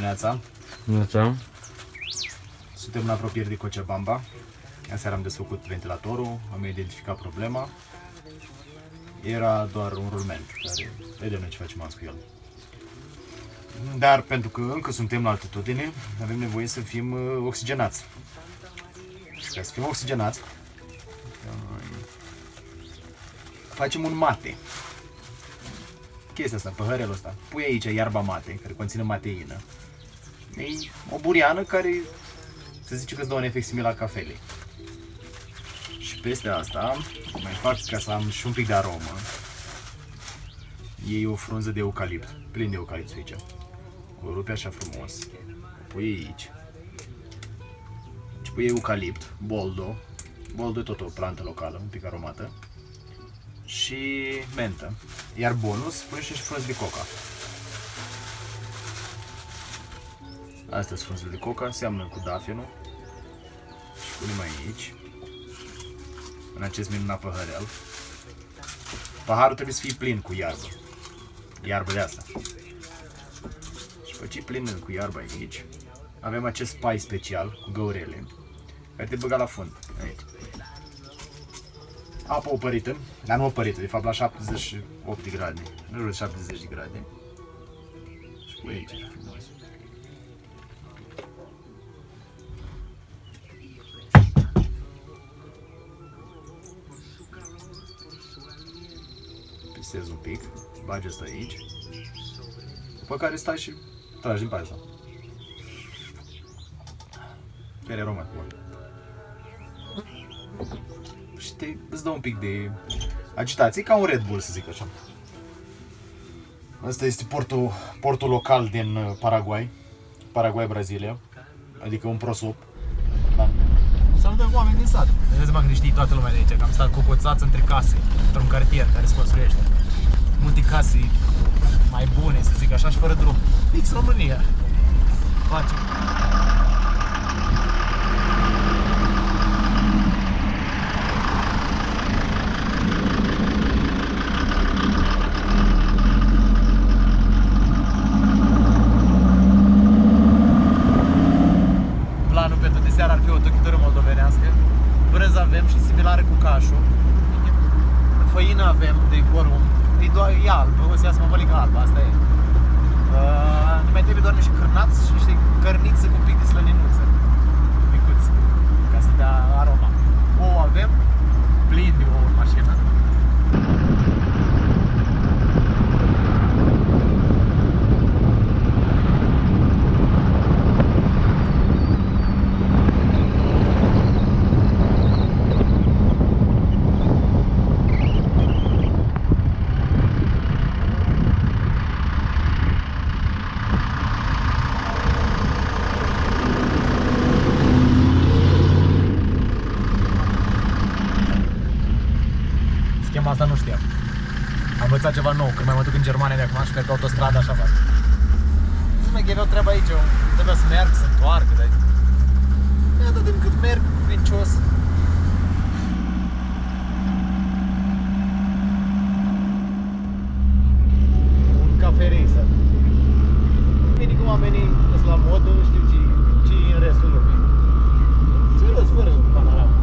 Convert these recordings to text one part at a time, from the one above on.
dimineața! Dimineața! Suntem în apropiere de Cochabamba. Aseară am desfăcut ventilatorul, am identificat problema. Era doar un rulment, care vedem noi ce facem azi cu el. Dar pentru că încă suntem la altitudine, avem nevoie să fim oxigenați. Și ca să fim oxigenați, facem un mate. Chestia asta, păhărelul ăsta. Pui aici iarba mate, care conține mateină. E o buriană care se zice că îți dă un efect similar cafelei. Și peste asta mai fac, ca să am și un pic de aromă, iei o frunză de eucalipt, plin de eucalipt aici. O rupi așa frumos, o pui aici. Și pui eucalipt, boldo. Boldo e tot o plantă locală, un pic aromată. Și mentă. Iar bonus, pui și frunze de coca. Astea sunt frunzele de coca, seamănă cu dafenul. Și punem aici, în acest minunat păhărel. Paharul trebuie să fie plin cu iarbă. Iarbă de asta. Și după ce plin cu iarbă aici, avem acest pai special cu găurele, care te băga la fund. Aici. Apă opărită, dar nu opărită, de fapt la 78 de grade, în jur de 70 de grade. Și pui aici, frumos. Pistezi un pic, bagi asta aici, după care stai și tragi din paia asta. Care e aromat bun. Și îți dă un pic de agitație, ca un Red Bull, să zic așa. Asta este portul local din Paraguay, Brazilia, adică un prosop. Da. Salutăm oameni din sat. Vedeți seama că ne știi toată lumea de aici, că am stat cocoțați între case, într-un cartier care se construiește. Multe case mai bune, să zic așa, și fără drum. Fix România. Facem. Planul pentru deseară ar fi o tochitură moldovenească. Brânză avem și similară cu cașul. Făină avem de porumb. E albă, o să iasă mămăligă albă, asta e. Ne mai trebuie doar niște cârnați și niște cărniță cu un pic de slăninuță. Micuți, ca să dea aroma. Ouă avem, plin de ouă în mașină. Schema asta nu știam. Am învățat ceva nou, când mai mă duc în Germania de acum și pe autostradă așa fac. Zic, mai gheveau treaba aici, trebuia să merg, să întoarcă, dar atât timp cât merg, vincios. Un cafe racer. Vine cu oamenii la modă, știu ce e în restul lumii. Serios, fără panoramă.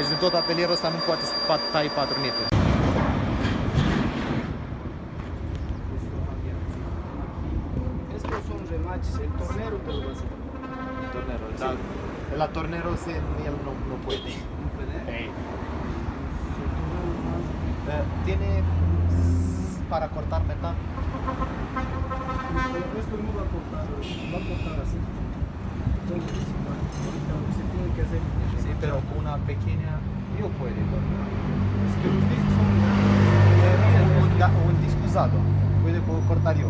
Deci din tot atelierul ăsta nu poate să tai patroneturi. Estos son remaches, el tornero te lo va a hacer. Tornero, da. La tornero el no puede. ¿No puede? Hey. El tornero más. Tiene para cortar metal. Pero esto no va a cortar así. Entonces, ahorita lo que se tiene que hacer. Sí, pero con una pequeña yo puede. Es que los discos son Un disco usado. Puede cortar yo.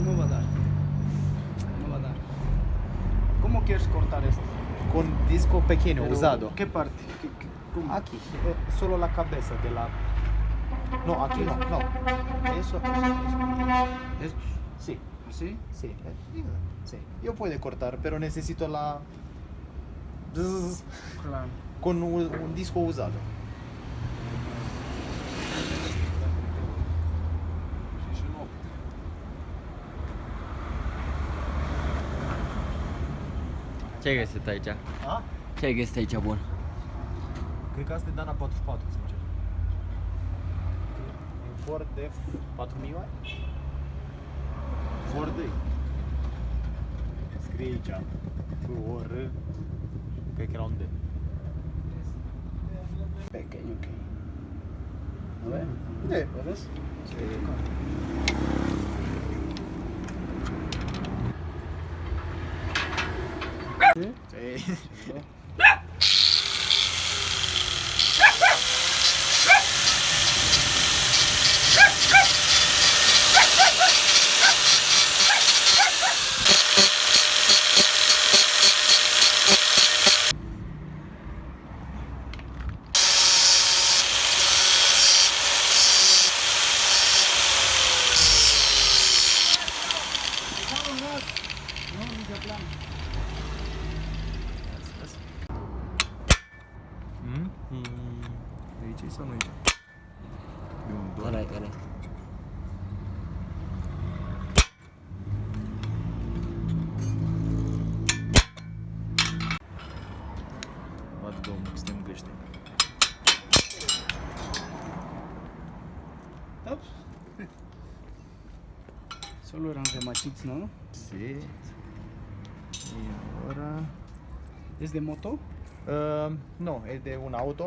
no va a dar. No va a dar. ¿Cómo quieres cortar esto? Con disco pequeño, Pero, usado. ¿Qué parte? ¿Cómo? Aquí, solo la cabeza de la... No, aquí no, no. Eso. ¿Estos? Sí, ¿Así? sí, sí. Yo puedo cortar, pero necesito la... Claro. Con un disco usado. Ce ai găsit aici? A? Ce ai găsit aici bun? Cred că asta e Dana 44, sincer. Un Ford F4000? Ford -i. Scrie aici. F-O-R. Cred că era un D. Pequeño que. A ver. ¿Lo ves? ¿Sí? Sí. Aici sau nu aici? E un dor. Ăla-i. Văd domnul că suntem găști. Solo eran remachitos, ¿no? Sí. Y ahora... ¿Es de moto? No, es de un auto.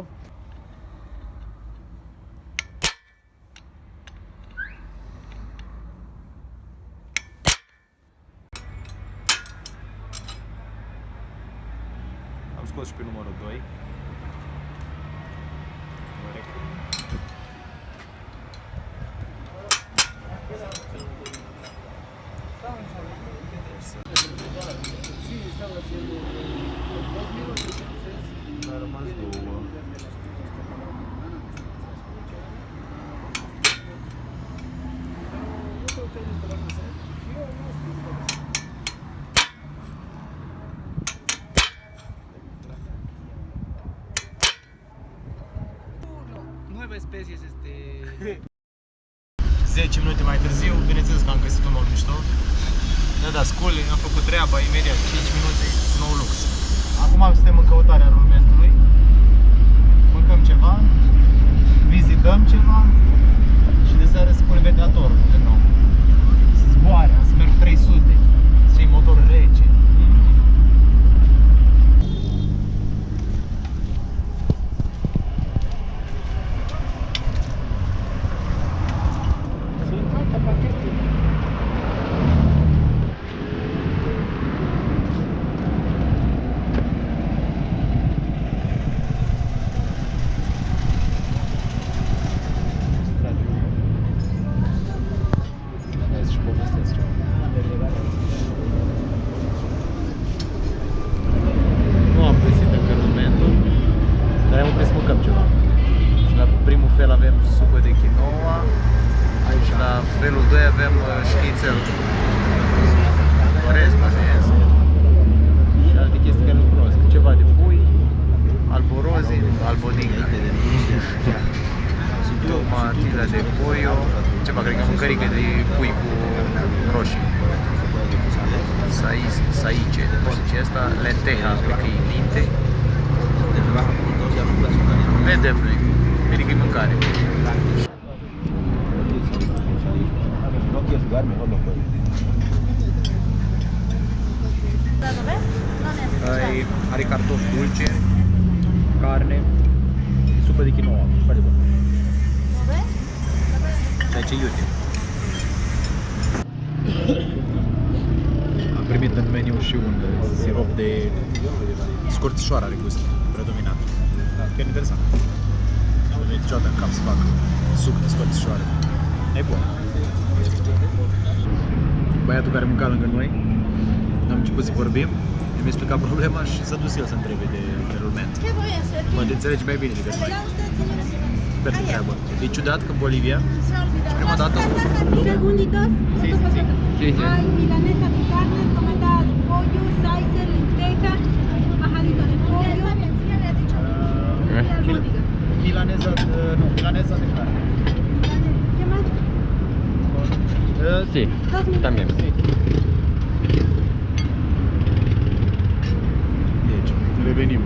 Am scos și pe numărul 2. Corect. Sí, estaba haciendo 2800. A rămas două. Nueva especie es este. 10 minute mai târziu, bineînțeles că am găsit un om mișto. Ne-a dat scule, am făcut treaba imediat, 5 minute, nou lux. Acum suntem în căutarea rumentului. Mâncăm ceva, vizităm ceva și de seară se pune mediatorul din nou. Să zboare, să merg 300, să iei motorul rece. Sunt toate pachetele. Și povestesc ceva. Nu am găsit încă rumentul, dar am să mâncăm ceva. Și la primul fel avem supă de quinoa, și la felul 2 avem șnițel orez, bănesc, și alte chestii care nu cunosc. Ceva de pui, alborozi, albodinga, tomatila de pollo, ceva, cred că mâncărică de pui cu roșii. Saice, nu știu ce e asta, lenteja, cred că e minte. Vedem noi. Bine că e mâncare. Are cartofi dulce, carne, supă de quinoa, foarte bun. Și aici e iute. Am primit în meniu și un sirop de scorțișoară, are gust predominant. Chiar interesant. Nu am venit niciodată în cap să fac suc de scorțișoară. E bun. Băiatul care mânca lângă noi, am început să vorbim, mi-a explicat problema și s-a dus el să întrebe de rulment. Mă înțelege mai bine decât noi. Sper de treabă. E ciudat că în Bolivia, și prima dată... Segunditos. Sí, sí, sí. Sí, sí. Hay milanesa de carne, tomata de pollo, salsa, lenteja, majadito de pollo y albóndiga. Milaneza, nu, milaneza de carne. ¿Qué más? Sí, también. Deci, revenim.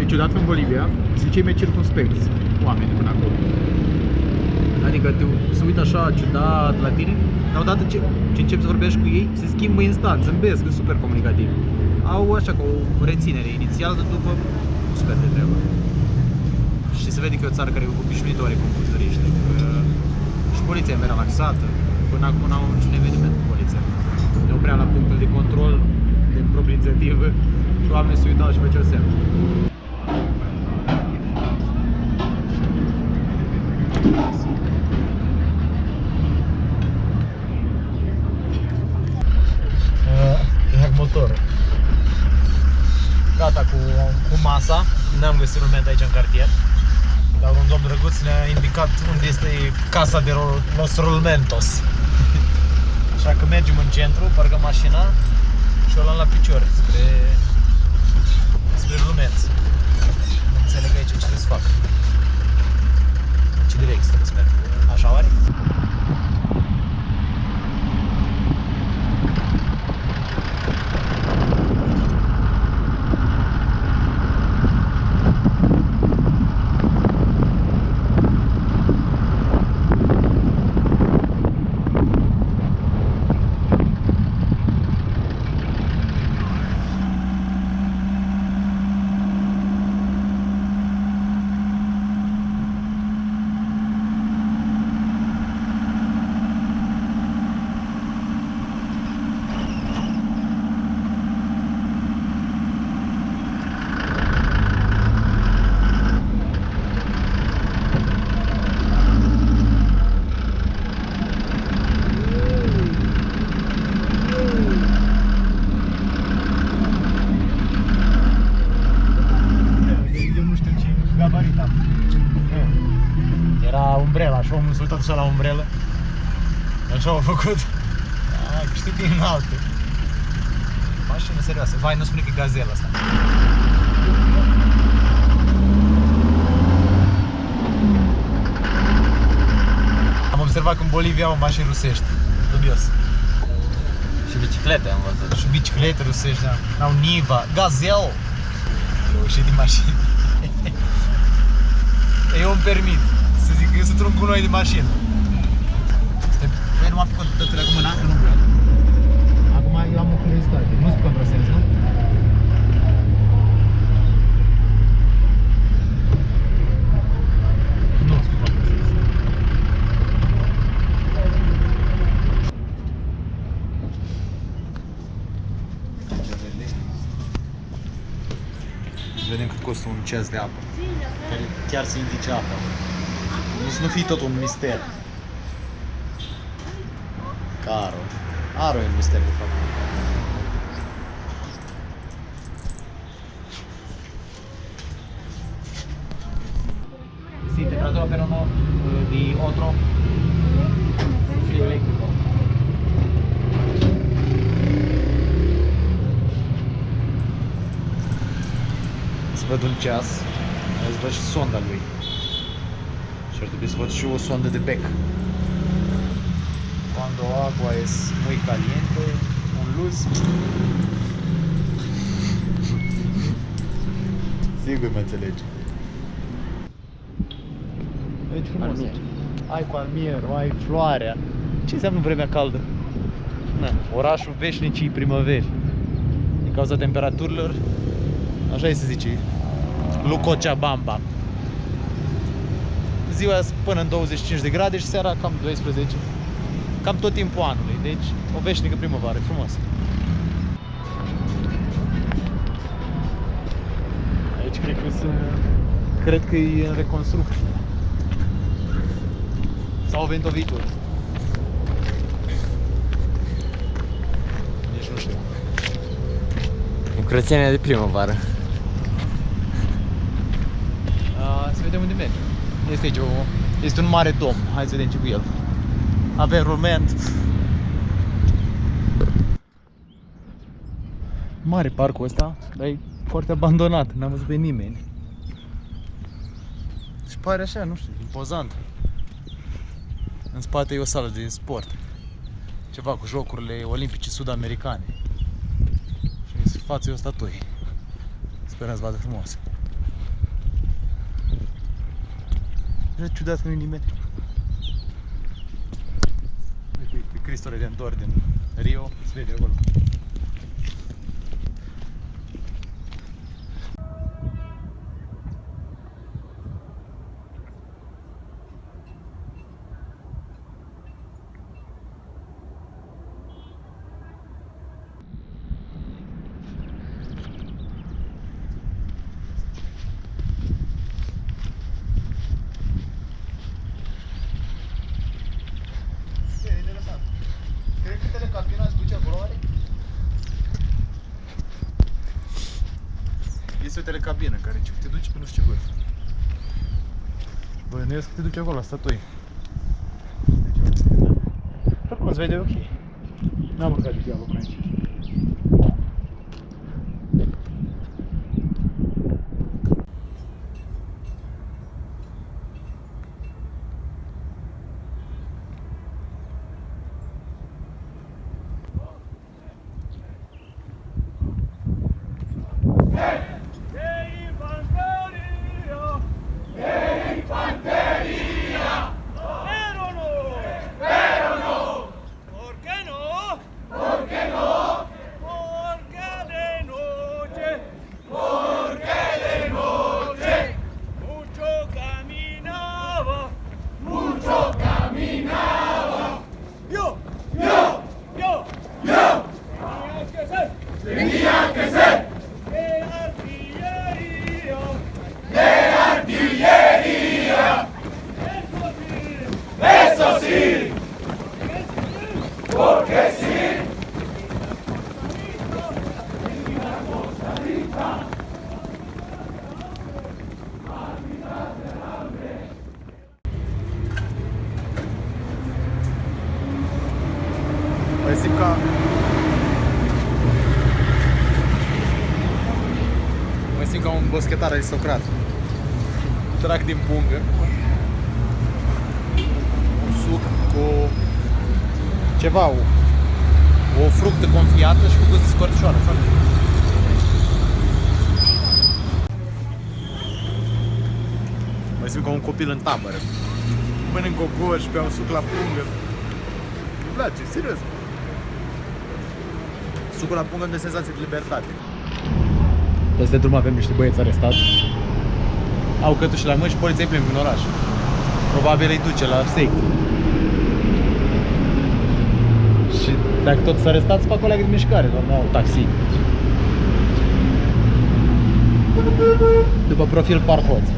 E ciudat că în Bolivia sunt cei mai circumspecți oameni până acolo. Adică se uită așa ciudat la tine, dar odată ce începi să vorbești cu ei, se schimbă instant, zâmbesc, sunt super comunicativi. Au așa ca o reținere inițială, după super de treabă. Și se vede că e o țară care e obișnuitoare cu călătoriște. Și poliția e mai relaxată. Până acum n-au niciun eveniment cu poliția. Ne oprea la punctul de control de proprie inițiativă și oamenii se uitau și făceau semn. Ia motorul. Gata cu masa. N-am găsit rulment aici în cartier. Dar un domn drăguț ne-a indicat unde este casa de los rulmentos. Așa că mergem în centru, parcăm mașina și o luăm la picior spre rulmenți. Nu înțeleg aici ce trebuie să fac. În ce direcție trebuie să merg? Așa oare? Era umbrela și omul s-a uitat așa la umbrelă. Așa au făcut. Știi că e înalte. Mașină serioasă. Vai, nu spune că e gazela asta. Am observat că în Bolivia au mașini rusești. Dubios. Și biciclete am văzut. Și biciclete rusești, da. Au Niva, Gazel. Reușit din mașini. Eu îmi permit să zic că eu sunt un gunoi de mașină. Păi nu m-am făcut tătele cu mâna, că nu vreau. Acum eu am o curiozitate, nu-ți contrasens, nu? Nu-ți contrasens. Vedem cât costă un ceas de apă. Care chiar se indice apa. Nu fie tot un mister. Caro. Aro e un mister de fapt. Sì, temperatura per uno di otro filo elettrico. Să văd un ceas, să văd și sonda lui. Și ar trebui să văd și o sondă de bec. Cuando agua es muy caliente, un luz. Sigur mă înțelegi. Deci frumos. Palmier. Ai palmierul, ai floarea. Ce înseamnă vremea caldă? Na, orașul veșnicii primăveri. Din cauza temperaturilor, așa se zice, Lucocabamba. Ziua până în 25 de grade și seara cam 12. Cam tot timpul anului, deci o veșnică primăvară, frumos. Aici cred că e în reconstrucție. Sau a venit o viitor. Nici nu știu. Curățenia de primăvară. Să vedem unde merge. Este aici este un mare dom. Hai să vedem ce cu el. Avem rulment. Mare parcul ăsta, dar e foarte abandonat. N-am văzut pe nimeni. Și pare așa, nu știu, impozant. În spate e o sală de sport. Ceva cu jocurile olimpice sud-americane. Și în față e o statuie. Sperăm să vadă frumos. E ciudat că nu-i nimeni. Uite, pe Cristo Redentor din Rio, se vede acolo. Cred că telecabina îți duce acolo, oare? Este o telecabină care te duce pe nu știu ce vârf. Bănuiesc că te duce acolo la statui. Oricum îți vede ok. N-am urcat de dialog până aici. Mă simt ca un boschetar aristocrat. Trag din pungă un suc cu ceva, o fructă confiată și cu gust de scorțișoară. Mă simt ca un copil în tabără. Mănânc cocoș și beau suc la pungă. Îmi place, serios. Sucul la pungă îmi dă senzație de libertate. Peste drum avem niște băieți arestați. Au cătuși la mâini și poliția îi plimbi în oraș. Probabil îi duce la secție. Și dacă tot s-a arestat, fac o leagă de mișcare, doar nu au taxi. După profil par hoți.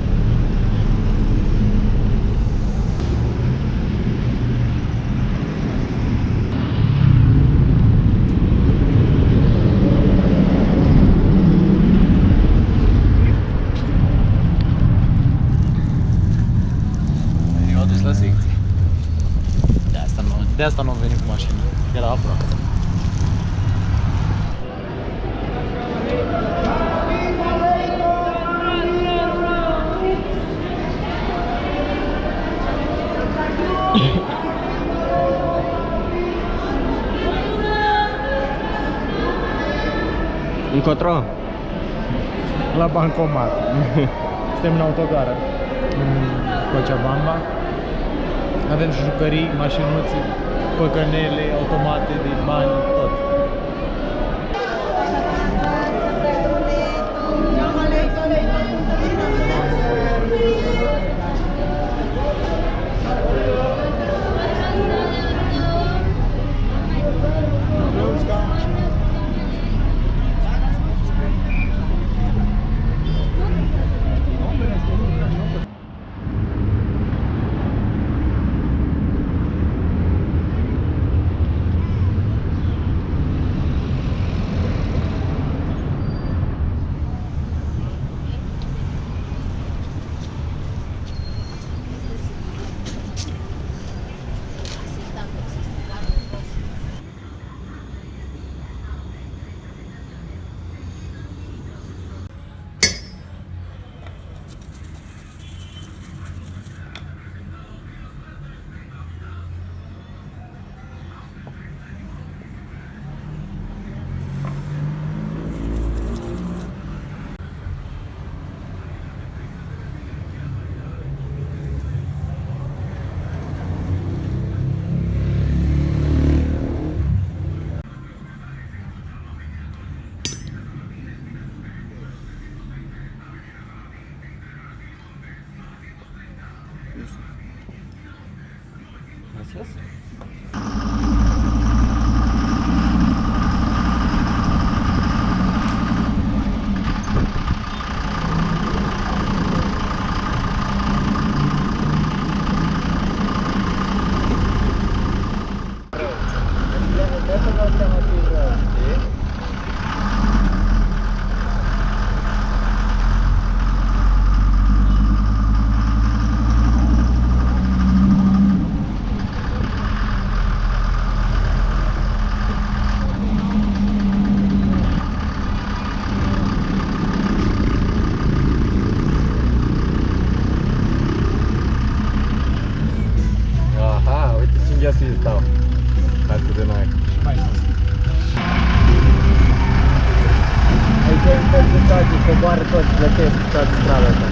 De asta nu am venit cu mașina, era aproape. Încotro? La bancomat. Suntem în autogară. Cochabamba. Avem și jucării, mașinuțe, păcănele, automate de bani, tot. Găsiți stau față de noi. Aici e impozitație, coboară toți, plătesc toată strada asta.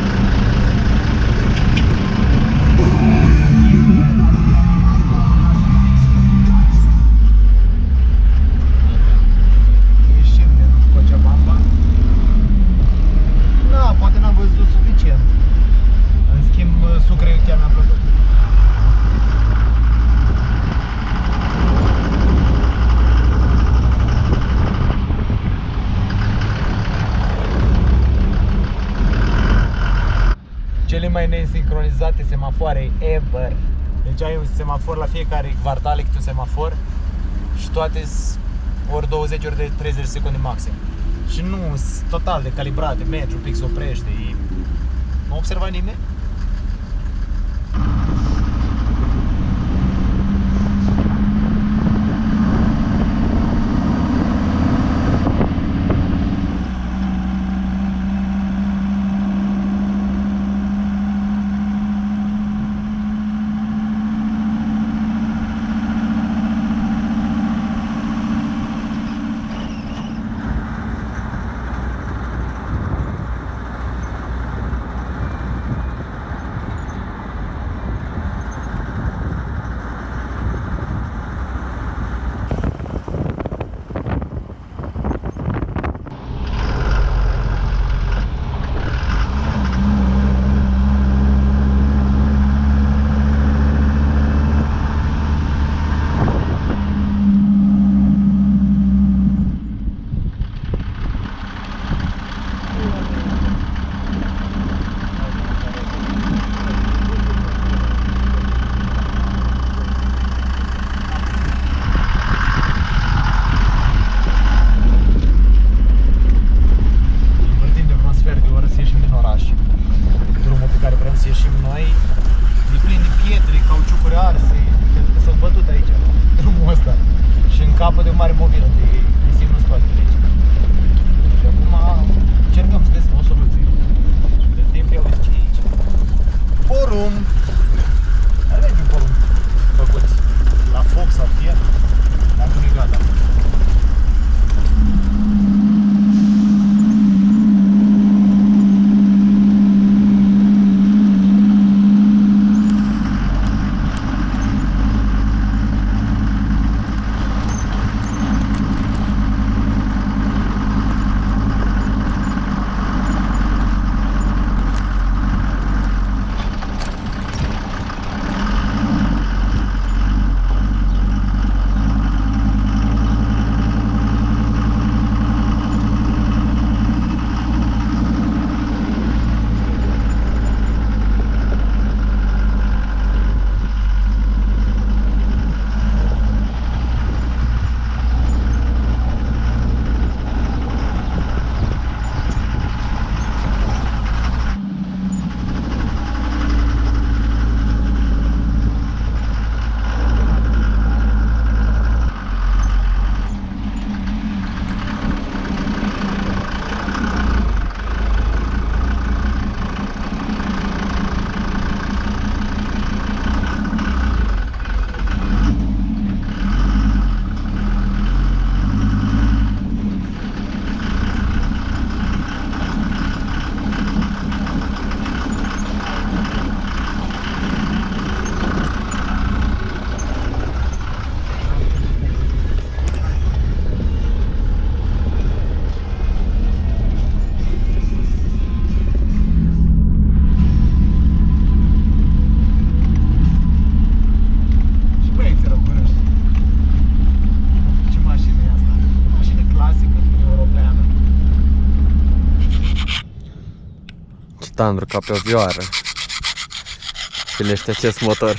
Ieșim din Cochabamba. Da, poate n-am văzut suficient. În schimb, Sucre chiar mi-a plăcut. Cele mai nesincronizate semafoare ever. Deci ai un semafor la fiecare quartal, câte un semafor și toate ori 20, ori de 30 secunde maxim. Și nu sunt total decalibrate, mergi un pic, se oprește. Nu observa nimeni? tandru ca pe o vioară. Filește acest motor.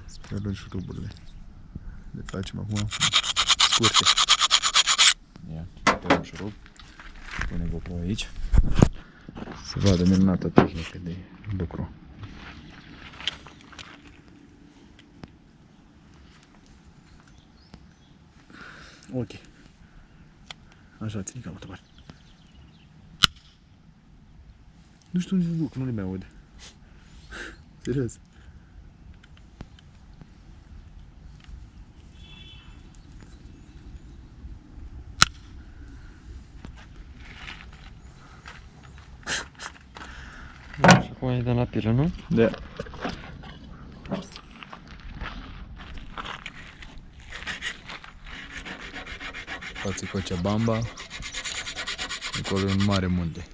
Spre șuruburile. Le facem acum scurte. Ia, tăiem șurub. Pune GoPro aici. Să vadă minunată tehnică de lucru. Ok. Așa, ține cam o Nu știu unde se duc, nu le mai aud. Serios. Și acum e de la pilă, nu? Da. Față Cochabamba. Acolo e un mare munte.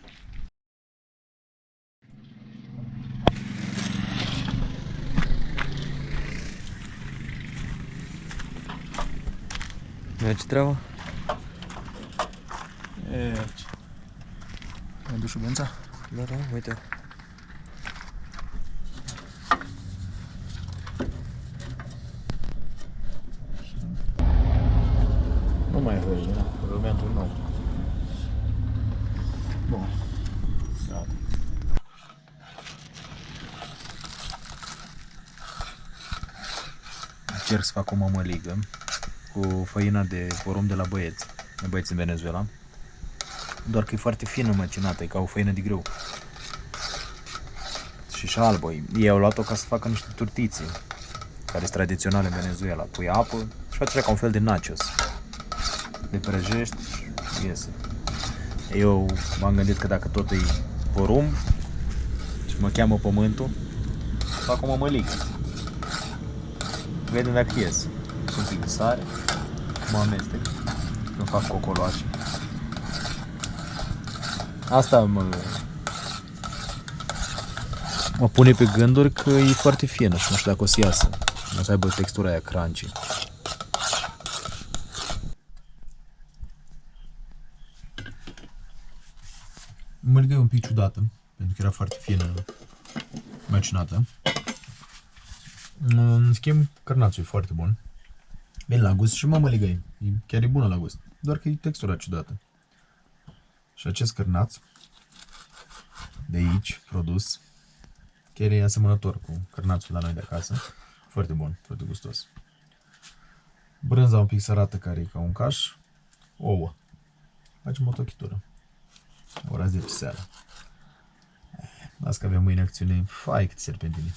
Merge treaba? Ai dus șubența? Da, da, uite. Nu mai vezi, da? Rumentul nou. Bun. Gata. Încerc să fac o mămăligă cu făina de porumb de la băieți în Venezuela. Doar că e foarte fină măcinată, e ca o făină de grâu. Și albă. Ei au luat-o ca să facă niște turtițe, care sunt tradiționale în Venezuela. Pui apă și faci așa ca un fel de nachos. Le prăjești și iese. Eu m-am gândit că dacă tot e porumb și mă cheamă pământul, fac o mămăligă. Vedem dacă iese. Un pic de sare, mă amestec, nu fac cocoloașe. Asta mă pune pe gânduri că e foarte fină și nu știu dacă o să iasă. Nu o să aibă textura aia crunchy. Măligă e un pic ciudată, pentru că era foarte fină macinată. În schimb, cărnațul e foarte bun. Bine la gust și mămăligă e chiar e bună la gust. Doar că e textura ciudată. Și acest cărnaț de aici, produs, chiar e asemănător cu cărnațul la noi de acasă. Foarte bun, foarte gustos. Brânza un pic sărată, care e ca un caș. Ouă. Facem o tochitură. Ora 10 seara. Las că avem mâine acțiune. Fai câte serpentine.